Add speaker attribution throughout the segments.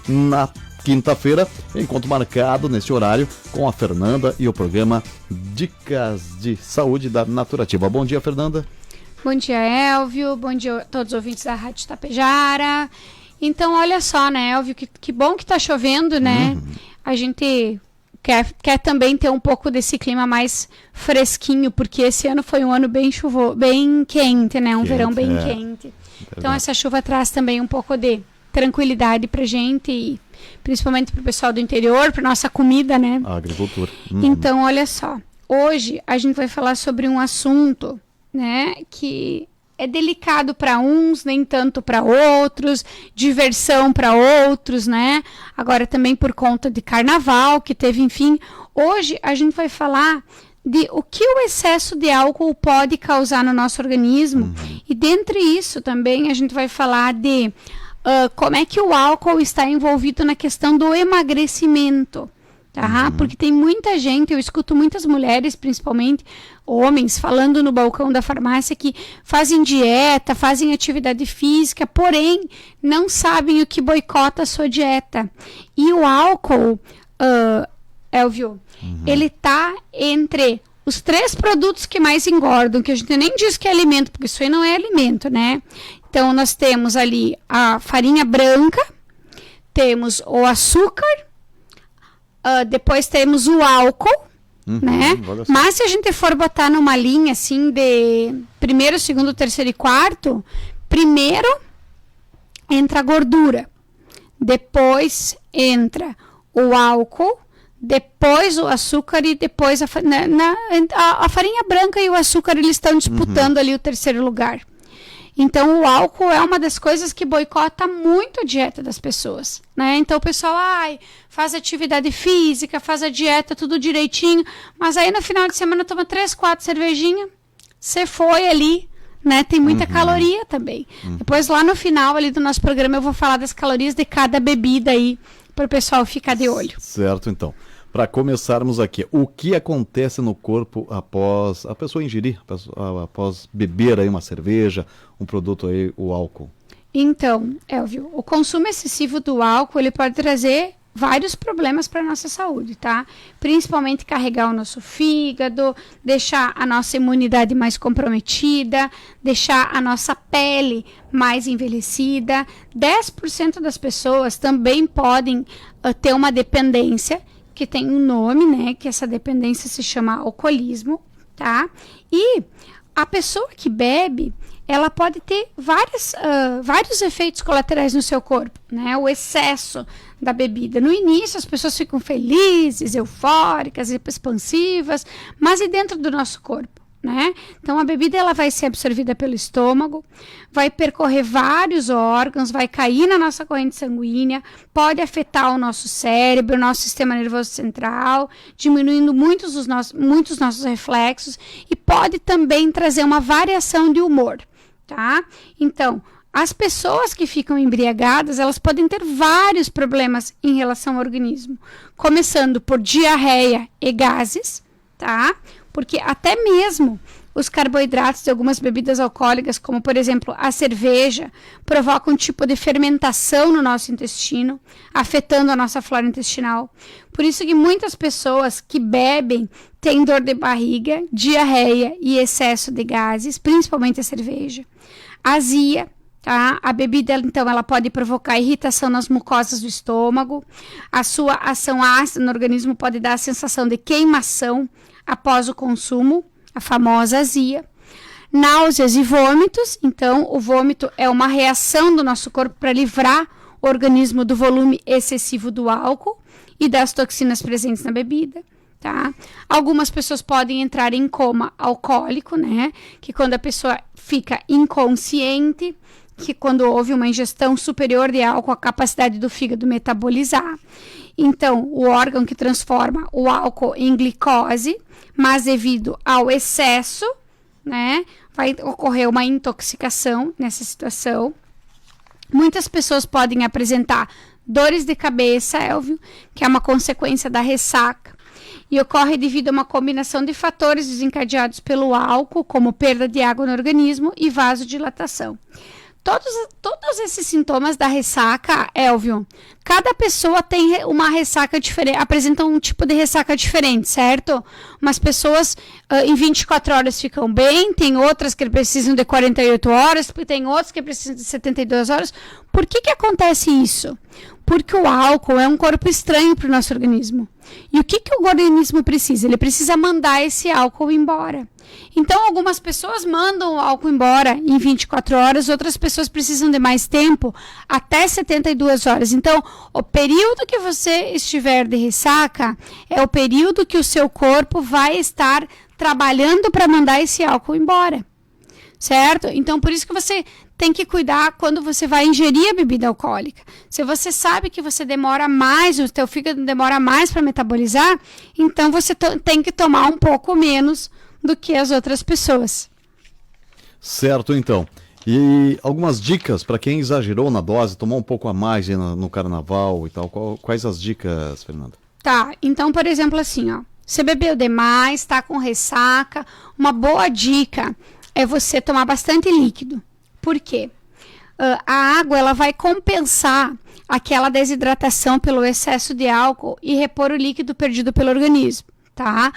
Speaker 1: na quinta-feira, encontro marcado neste horário com a Fernanda e o programa Dicas de Saúde da Naturativa. Bom dia, Fernanda.
Speaker 2: Bom dia, Elvio. Bom dia a todos os ouvintes da Rádio Tapejara. Então, olha só, né, Elvio, que bom que tá chovendo, né? A gente quer também ter um pouco desse clima mais fresquinho, porque esse ano foi um ano bem chuvoso, bem quente, né? Um verão bem quente. Então, essa chuva traz também um pouco de tranquilidade pra gente e principalmente pro pessoal do interior, pra nossa comida, né?
Speaker 1: A agricultura.
Speaker 2: Então, olha só. Hoje, a gente vai falar sobre um assunto, né, que é delicado para uns, nem tanto para outros, diversão para outros, né? Agora também por conta de carnaval, que teve, enfim. Hoje a gente vai falar de o que o excesso de álcool pode causar no nosso organismo. E dentre isso também a gente vai falar de como é que o álcool está envolvido na questão do emagrecimento. Tá? Porque tem muita gente, eu escuto muitas mulheres, principalmente homens, falando no balcão da farmácia que fazem dieta, fazem atividade física, porém não sabem o que boicota a sua dieta. E o álcool, Elvio, ele tá entre os 3 produtos que mais engordam, que a gente nem diz que é alimento, porque isso aí não é alimento, né? Então nós temos ali a farinha branca, temos o açúcar, depois temos o álcool, né? Mas se a gente for botar numa linha assim de primeiro, segundo, terceiro e quarto, primeiro entra a gordura, depois entra o álcool, depois o açúcar e depois a farinha branca e o açúcar, eles estão disputando ali o terceiro lugar. Então, o álcool é uma das coisas que boicota muito a dieta das pessoas, né? Então, o pessoal, faz atividade física, faz a dieta, tudo direitinho, mas aí no final de semana toma 3, 4 cervejinhas, você foi ali, né? Tem muita caloria também. Depois, lá no final ali do nosso programa, eu vou falar das calorias de cada bebida aí, para o pessoal ficar de olho.
Speaker 1: Certo, então. Para começarmos aqui, o que acontece no corpo após a pessoa ingerir, após beber aí uma cerveja, um produto aí, o álcool?
Speaker 2: Então, Elvio, o consumo excessivo do álcool, ele pode trazer vários problemas para a nossa saúde, tá? Principalmente carregar o nosso fígado, deixar a nossa imunidade mais comprometida, deixar a nossa pele mais envelhecida. 10% das pessoas também podem ter uma dependência, que tem um nome, né, que essa dependência se chama alcoolismo, tá? E a pessoa que bebe, ela pode ter vários efeitos colaterais no seu corpo, né? O excesso da bebida. No início, as pessoas ficam felizes, eufóricas, expansivas, mas e dentro do nosso corpo, né? Então, a bebida ela vai ser absorvida pelo estômago, vai percorrer vários órgãos, vai cair na nossa corrente sanguínea, pode afetar o nosso cérebro, o nosso sistema nervoso central, diminuindo muitos nossos reflexos e pode também trazer uma variação de humor, tá? Então, as pessoas que ficam embriagadas, elas podem ter vários problemas em relação ao organismo, começando por diarreia e gases, tá? Porque até mesmo os carboidratos de algumas bebidas alcoólicas, como por exemplo a cerveja, provocam um tipo de fermentação no nosso intestino, afetando a nossa flora intestinal. Por isso que muitas pessoas que bebem têm dor de barriga, diarreia e excesso de gases, principalmente a cerveja. Azia, tá? A bebida, então, ela pode provocar irritação nas mucosas do estômago. A sua ação ácida no organismo pode dar a sensação de queimação após o consumo, a famosa azia. Náuseas e vômitos. Então, o vômito é uma reação do nosso corpo para livrar o organismo do volume excessivo do álcool e das toxinas presentes na bebida, tá? Algumas pessoas podem entrar em coma alcoólico, né? Que quando a pessoa fica inconsciente, que quando houve uma ingestão superior de álcool, a capacidade do fígado metabolizar. Então, o órgão que transforma o álcool em glicose, mas devido ao excesso, né, vai ocorrer uma intoxicação nessa situação. Muitas pessoas podem apresentar dores de cabeça, Elvio, que é uma consequência da ressaca, e ocorre devido a uma combinação de fatores desencadeados pelo álcool, como perda de água no organismo e vasodilatação. Todos esses sintomas da ressaca, Elvio, cada pessoa tem uma ressaca diferente, apresenta um tipo de ressaca diferente, certo? Umas pessoas em 24 horas ficam bem, tem outras que precisam de 48 horas, tem outras que precisam de 72 horas. Por que acontece isso? Porque o álcool é um corpo estranho para o nosso organismo. E o que o organismo precisa? Ele precisa mandar esse álcool embora. Então, algumas pessoas mandam o álcool embora em 24 horas, outras pessoas precisam de mais tempo, até 72 horas. Então, o período que você estiver de ressaca é o período que o seu corpo vai estar trabalhando para mandar esse álcool embora. Certo? Então, por isso que você tem que cuidar quando você vai ingerir a bebida alcoólica. Se você sabe que você demora mais, o teu fígado demora mais para metabolizar, então você tem que tomar um pouco menos do que as outras pessoas.
Speaker 1: Certo, então. E algumas dicas para quem exagerou na dose, tomou um pouco a mais no carnaval e tal. Quais as dicas, Fernanda?
Speaker 2: Tá, então, por exemplo, assim, ó. Você bebeu demais, tá com ressaca, uma boa dica é você tomar bastante líquido. Por quê? A água ela vai compensar aquela desidratação pelo excesso de álcool e repor o líquido perdido pelo organismo, tá?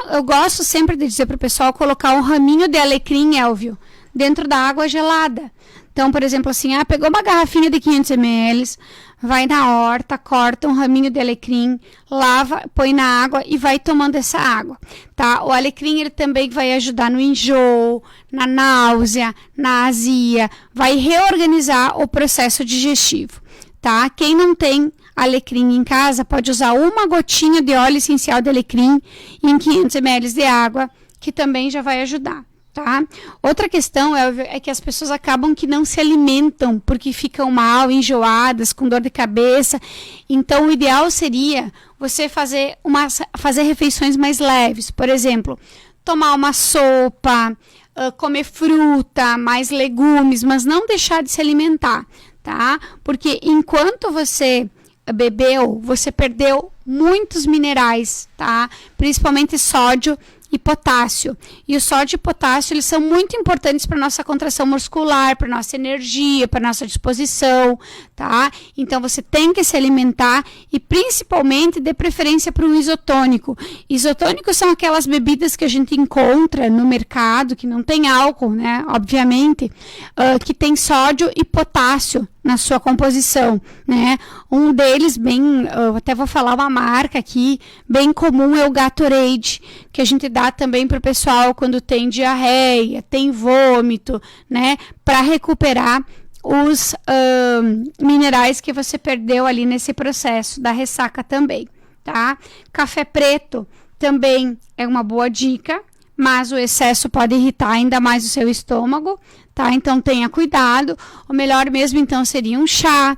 Speaker 2: Eu gosto sempre de dizer para o pessoal colocar um raminho de alecrim, Elvio, dentro da água gelada. Então, por exemplo, assim, pegou uma garrafinha de 500 ml, vai na horta, corta um raminho de alecrim, lava, põe na água e vai tomando essa água, tá? O alecrim, ele também vai ajudar no enjoo, na náusea, na azia, vai reorganizar o processo digestivo, tá? Quem não tem alecrim em casa pode usar uma gotinha de óleo essencial de alecrim em 500 ml de água, que também já vai ajudar. Tá? Outra questão é que as pessoas acabam que não se alimentam porque ficam mal, enjoadas, com dor de cabeça. Então, o ideal seria você fazer refeições mais leves. Por exemplo, tomar uma sopa, comer fruta, mais legumes, mas não deixar de se alimentar, tá? Porque enquanto você bebeu, você perdeu muitos minerais, tá? Principalmente sódio e potássio. E o sódio e potássio, eles são muito importantes para nossa contração muscular, para nossa energia, para nossa disposição, tá? Então você tem que se alimentar e principalmente de preferência para o isotônico. Isotônicos são aquelas bebidas que a gente encontra no mercado, que não tem álcool, né? Obviamente, que tem sódio e potássio na sua composição, né? Um deles, eu até vou falar uma marca aqui, bem comum é o Gatorade, que a gente dá também para o pessoal quando tem diarreia, tem vômito, né? Para recuperar os minerais que você perdeu ali nesse processo da ressaca também, tá? Café preto também é uma boa dica, mas o excesso pode irritar ainda mais o seu estômago, tá? Então tenha cuidado. O melhor mesmo então seria um chá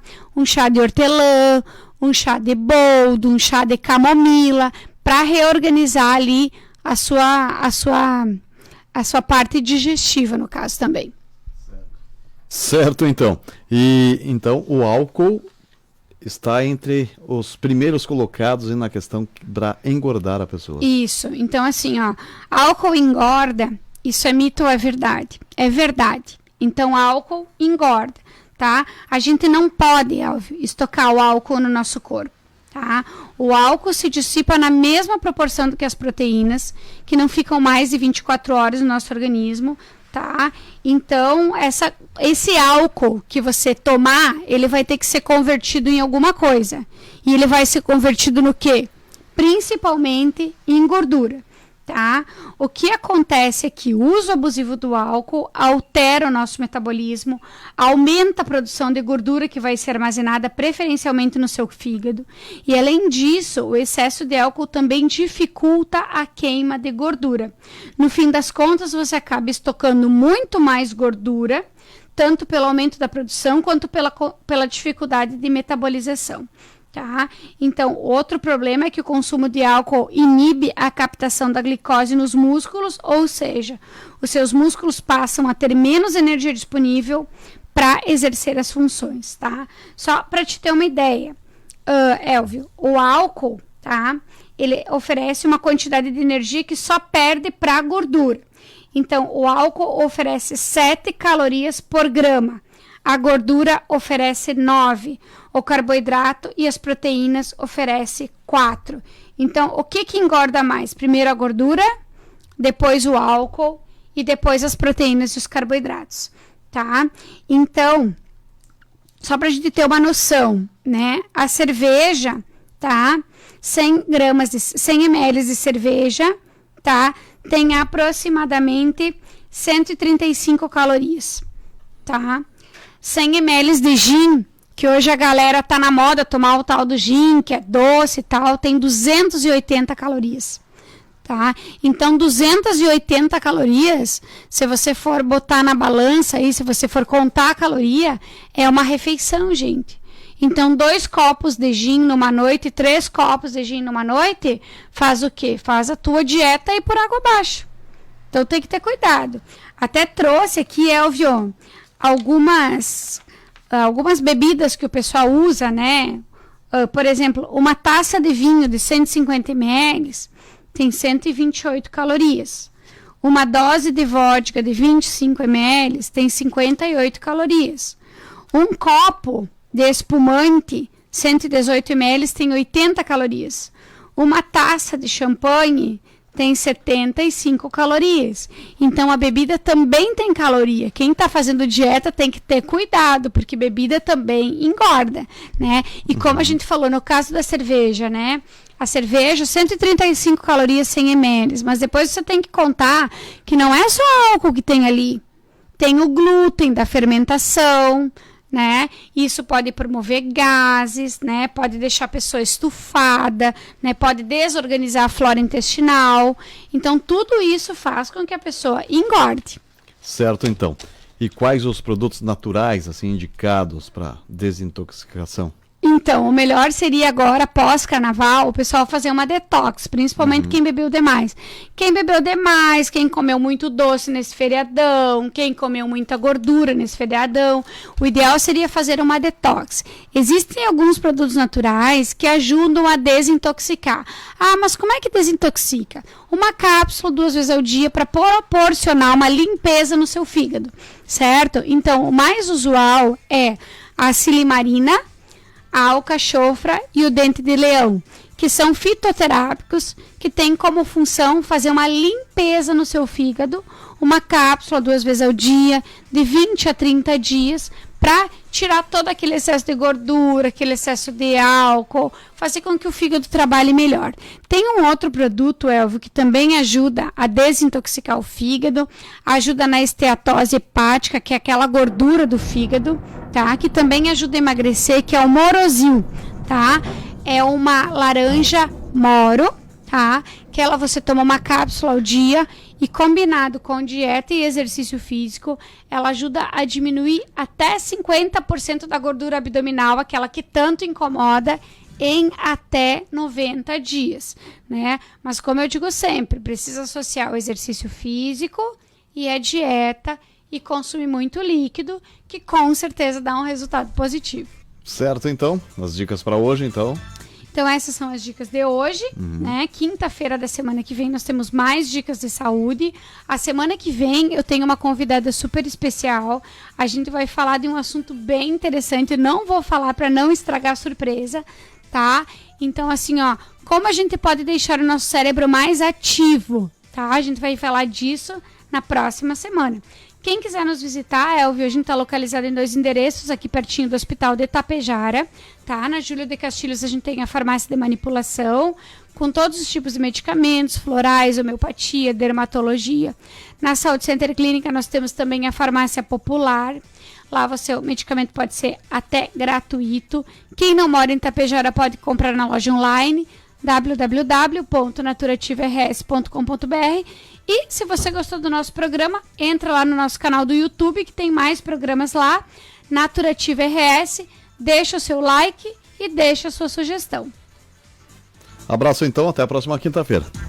Speaker 2: de hortelã, um chá de boldo, um chá de camomila, para reorganizar ali a sua parte digestiva, no caso também.
Speaker 1: Certo, então. E então o álcool está entre os primeiros colocados na questão para engordar a pessoa.
Speaker 2: Isso. Então, assim, álcool engorda, isso é mito ou é verdade? É verdade. Então, álcool engorda, tá? A gente não pode, Elvio, estocar o álcool no nosso corpo, tá? O álcool se dissipa na mesma proporção do que as proteínas, que não ficam mais de 24 horas no nosso organismo, tá? Então, esse álcool que você tomar, ele vai ter que ser convertido em alguma coisa. E ele vai ser convertido no quê? Principalmente em gordura, tá? O que acontece é que o uso abusivo do álcool altera o nosso metabolismo, aumenta a produção de gordura que vai ser armazenada preferencialmente no seu fígado. E além disso, o excesso de álcool também dificulta a queima de gordura. No fim das contas, você acaba estocando muito mais gordura, tanto pelo aumento da produção quanto pela dificuldade de metabolização. Tá? Então, outro problema é que o consumo de álcool inibe a captação da glicose nos músculos, ou seja, os seus músculos passam a ter menos energia disponível para exercer as funções, tá? Só para te ter uma ideia, Elvio, o álcool, tá? Ele oferece uma quantidade de energia que só perde para a gordura. Então, o álcool oferece 7 calorias por grama. a gordura oferece 9, o carboidrato e as proteínas oferece 4. Então, o que engorda mais? Primeiro a gordura, depois o álcool e depois as proteínas e os carboidratos, tá? Então, só para a gente ter uma noção, né? A cerveja, tá? 100 ml de cerveja, tá? Tem aproximadamente 135 calorias, tá? 100 ml de gin, que hoje a galera tá na moda tomar o tal do gin, que é doce e tal, tem 280 calorias, tá? Então, 280 calorias, se você for botar na balança aí, se você for contar a caloria, é uma refeição, gente. Então, 2 copos de gin numa noite, 3 copos de gin numa noite, faz o quê? Faz a tua dieta ir por água abaixo. Então, tem que ter cuidado. Até trouxe aqui, Elvio, algumas bebidas que o pessoal usa, né? Por exemplo, uma taça de vinho de 150 ml tem 128 calorias. Uma dose de vodka de 25 ml tem 58 calorias. Um copo de espumante, 118 ml, tem 80 calorias. Uma taça de champanhe tem 75 calorias. Então, a bebida também tem caloria. Quem está fazendo dieta tem que ter cuidado, porque bebida também engorda, né? E como a gente falou no caso da cerveja, né? A cerveja, 135 calorias 100 ml, mas depois você tem que contar que não é só álcool que tem ali. Tem o glúten da fermentação, né? Isso pode promover gases, né? Pode deixar a pessoa estufada, né? Pode desorganizar a flora intestinal. Então, tudo isso faz com que a pessoa engorde.
Speaker 1: Certo, então. E quais os produtos naturais, assim, indicados para desintoxicação?
Speaker 2: Então, o melhor seria agora, pós-carnaval, o pessoal fazer uma detox, principalmente quem bebeu demais. Quem bebeu demais, quem comeu muito doce nesse feriadão, quem comeu muita gordura nesse feriadão, o ideal seria fazer uma detox. Existem alguns produtos naturais que ajudam a desintoxicar. Ah, mas como é que desintoxica? Uma cápsula 2 vezes ao dia para proporcionar uma limpeza no seu fígado, certo? Então, o mais usual é a silimarina, a alcachofra e o dente de leão, que são fitoterápicos, que têm como função fazer uma limpeza no seu fígado, uma cápsula 2 vezes ao dia, de 20 a 30 dias, para tirar todo aquele excesso de gordura, aquele excesso de álcool, fazer com que o fígado trabalhe melhor. Tem um outro produto, Elvio, que também ajuda a desintoxicar o fígado, ajuda na esteatose hepática, que é aquela gordura do fígado, tá? Que também ajuda a emagrecer, que é o Morosil, tá? É uma laranja moro, tá? Que ela você toma uma cápsula ao dia e combinado com dieta e exercício físico, ela ajuda a diminuir até 50% da gordura abdominal, aquela que tanto incomoda, em até 90 dias, né? Mas como eu digo sempre, precisa associar o exercício físico e a dieta e consumir muito líquido, que com certeza dá um resultado positivo.
Speaker 1: Certo, então. As dicas para hoje, então.
Speaker 2: Então, essas são as dicas de hoje, né? Quinta-feira da semana que vem nós temos mais dicas de saúde. A semana que vem eu tenho uma convidada super especial. A gente vai falar de um assunto bem interessante. Não vou falar para não estragar a surpresa, tá? Então, assim, ó, como a gente pode deixar o nosso cérebro mais ativo, tá? A gente vai falar disso na próxima semana. Quem quiser nos visitar, Elvio, a gente está localizado em 2 endereços, aqui pertinho do Hospital de Itapejara, tá? Na Júlio de Castilhos a gente tem a farmácia de manipulação, com todos os tipos de medicamentos, florais, homeopatia, dermatologia. Na Saúde Center Clínica nós temos também a farmácia popular. Lá o medicamento pode ser até gratuito. Quem não mora em Itapejara pode comprar na loja online, www.naturativaRS.com.br. E se você gostou do nosso programa, entra lá no nosso canal do YouTube, que tem mais programas lá, Naturativa RS, deixa o seu like e deixa a sua sugestão.
Speaker 1: Abraço então, até a próxima quinta-feira.